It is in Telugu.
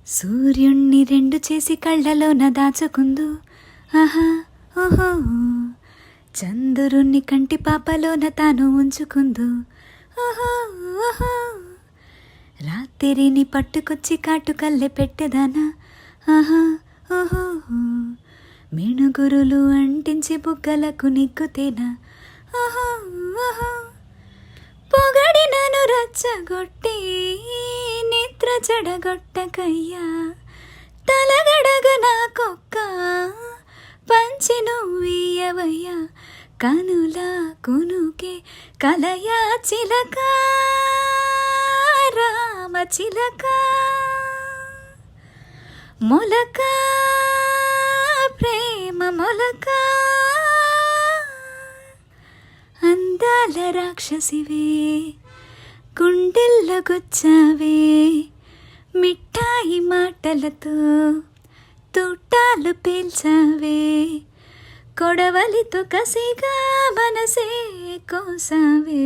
సూర్యుణ్ణి రెండు చేసి కళ్ళలోన దాచుకుందు, ఆహా ఓహో. చంద్రుణ్ణి కంటి పాపలోన తాను ఉంచుకుందు, ఓహో ఓహో. రాత్రిని పట్టుకొచ్చి కాటుకల్లె పెట్టెదానా, ఆహా ఓహో. మిణుగురులు అంటించి బుగ్గలకు నిగ్గుతేనా, ఓహో ఓహో. పొగడినను రచ్చగొట్టి నిద్ర చెడగొట్టకయ్యా, తలగడగ నాకొక్క పంచి నువ్వియవయ్యా. కనుల కునుకే కలయా చిలక, రామ చిలక. మొలక ప్రేమ మొలక, అందాల రాక్షసివే, గుండెల్లో గుచ్చావే. మిఠాయి మాటలతో తుట్టాలు పేల్చావే, కొడవలితో కసిగా మనసే కోసావే.